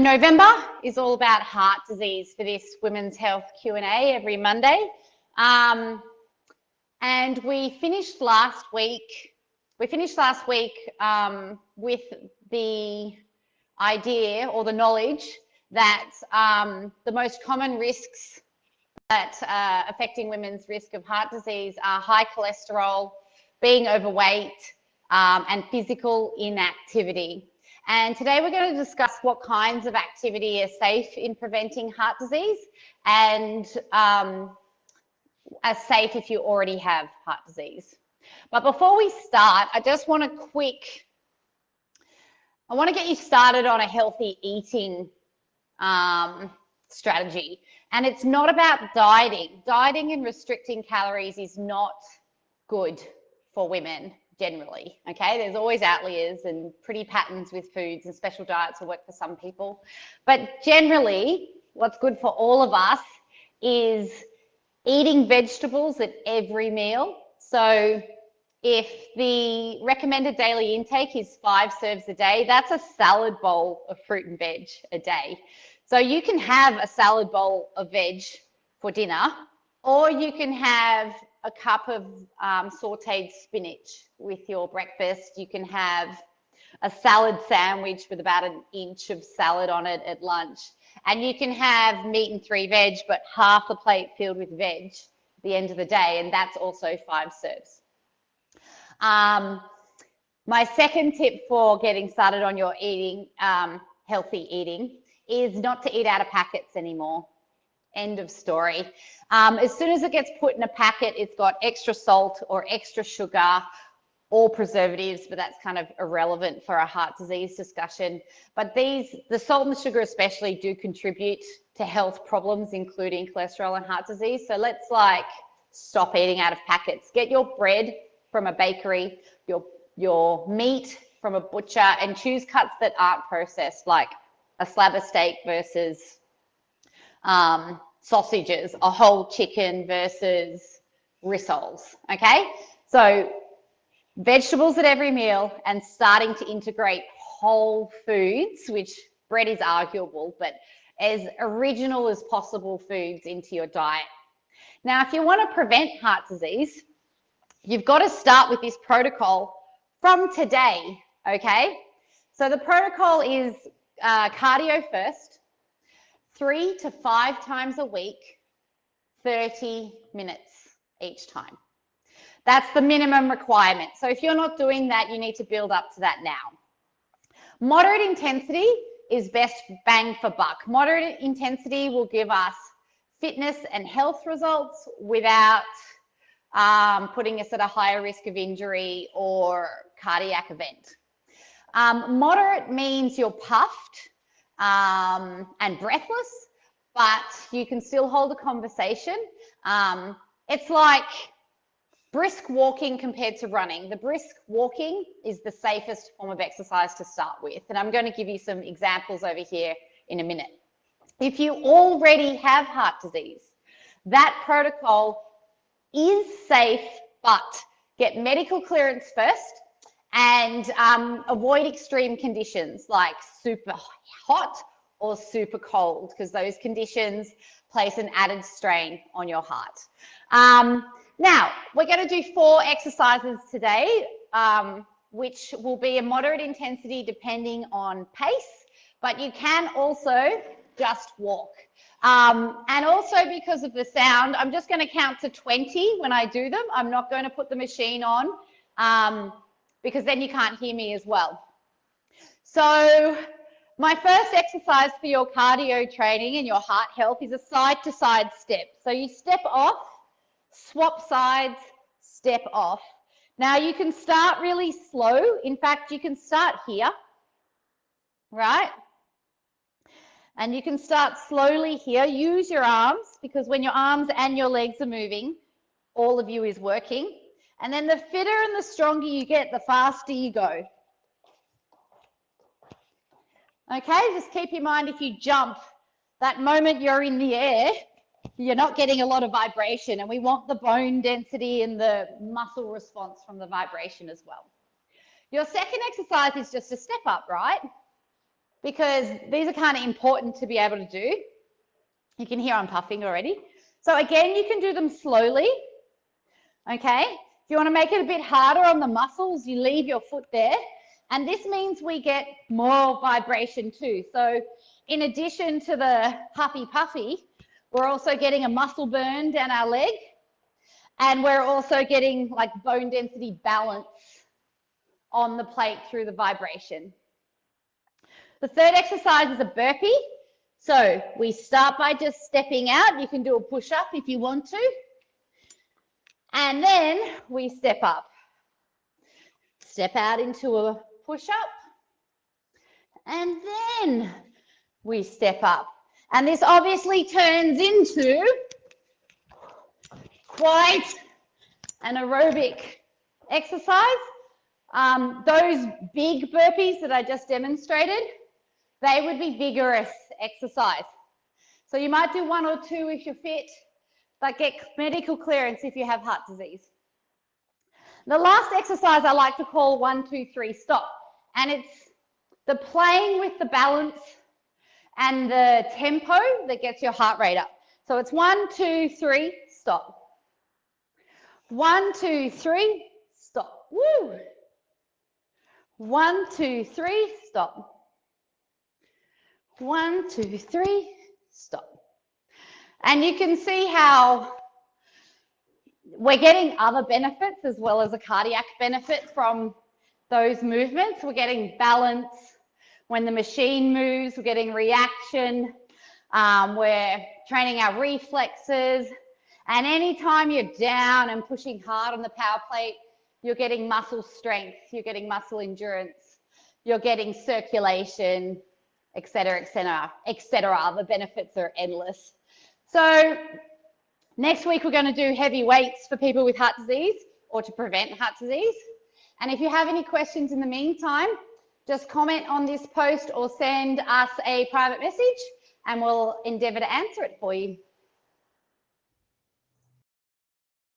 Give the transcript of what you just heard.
November is all about heart disease for this Women's Health Q&A every Monday. And we finished last week with the idea or the knowledge that the most common risks that affecting women's risk of heart disease are high cholesterol, being overweight, and physical inactivity. And today we're going to discuss what kinds of activity are safe in preventing heart disease and as safe if you already have heart disease. But before we start, I just want to get you started on a healthy eating strategy. And it's not about dieting. Dieting and restricting calories is not good for women generally, okay? There's always outliers and pretty patterns with foods, and special diets will work for some people. But generally, what's good for all of us is eating vegetables at every meal. So if the recommended daily intake is 5 serves a day, that's a salad bowl of fruit and veg a day. So you can have a salad bowl of veg for dinner, or you can have a cup of sauteed spinach with your breakfast. You can have a salad sandwich with about an inch of salad on it at lunch. And you can have meat and 3 veg, but half the plate filled with veg at the end of the day, and that's also 5 serves. My second tip for getting started on your eating, healthy eating, is not to eat out of packets anymore. End of story. As soon as it gets put in a packet, it's got extra salt or extra sugar or preservatives, but that's kind of irrelevant for a heart disease discussion. But the salt and the sugar especially do contribute to health problems, including cholesterol and heart disease. So let's stop eating out of packets. Get your bread from a bakery, your meat from a butcher, and choose cuts that aren't processed, like a slab of steak versus sausages, a whole chicken versus rissoles, okay? So vegetables at every meal and starting to integrate whole foods, which bread is arguable, but as original as possible foods into your diet. Now, if you want to prevent heart disease, you've got to start with this protocol from today, okay? So the protocol is cardio first, 3 to 5 times a week, 30 minutes each time. That's the minimum requirement. So if you're not doing that, you need to build up to that now. Moderate intensity is best bang for buck. Moderate intensity will give us fitness and health results without putting us at a higher risk of injury or cardiac event. Moderate means you're puffed and breathless, but you can still hold a conversation. It's like brisk walking compared to running. The brisk walking is the safest form of exercise to start with, and I'm going to give you some examples over here in a minute. If you already have heart disease, that protocol is safe, but get medical clearance first and avoid extreme conditions like super hot or super cold, because those conditions place an added strain on your heart. Now, we're going to do 4 exercises today, which will be a moderate intensity depending on pace, but you can also just walk. And also because of the sound, I'm just going to count to 20 when I do them. I'm not going to put the machine on because then you can't hear me as well. So my first exercise for your cardio training and your heart health is a side-to-side step. So you step off, swap sides, step off. Now you can start really slow. In fact, you can start here, right? And you can start slowly here. Use your arms, because when your arms and your legs are moving, all of you is working. And then the fitter and the stronger you get, the faster you go. Okay, just keep in mind if you jump, that moment you're in the air, you're not getting a lot of vibration, and we want the bone density and the muscle response from the vibration as well. Your second exercise is just a step up, right? because these are kind of important to be able to do. You can hear I'm puffing already. So again, you can do them slowly, okay? If you want to make it a bit harder on the muscles, you leave your foot there. And this means we get more vibration too. So in addition to the huffy puffy, we're also getting a muscle burn down our leg. And we're also getting like bone density balance on the plate through the vibration. The third exercise is a burpee. So we start by just stepping out. You can do a push-up if you want to. And then we step up. Step out into a push-up. And then we step up. And this obviously turns into quite an aerobic exercise. Those big burpees that I just demonstrated, they would be vigorous exercise. So you might do 1 or 2 if you're fit, but get medical clearance if you have heart disease. The last exercise I like to call 1, 2, 3, stop. And it's the playing with the balance and the tempo that gets your heart rate up. So it's 1, 2, 3, stop. 1, 2, 3, stop. Woo! 1, 2, 3, stop. 1, 2, 3, stop. And you can see how we're getting other benefits as well as a cardiac benefit from those movements. We're getting balance. When the machine moves, we're getting reaction. We're training our reflexes. And anytime you're down and pushing hard on the power plate, you're getting muscle strength, you're getting muscle endurance, you're getting circulation, et cetera, et cetera, et cetera. The benefits are endless. So next week, we're going to do heavy weights for people with heart disease or to prevent heart disease. And if you have any questions in the meantime, just comment on this post or send us a private message and we'll endeavour to answer it for you.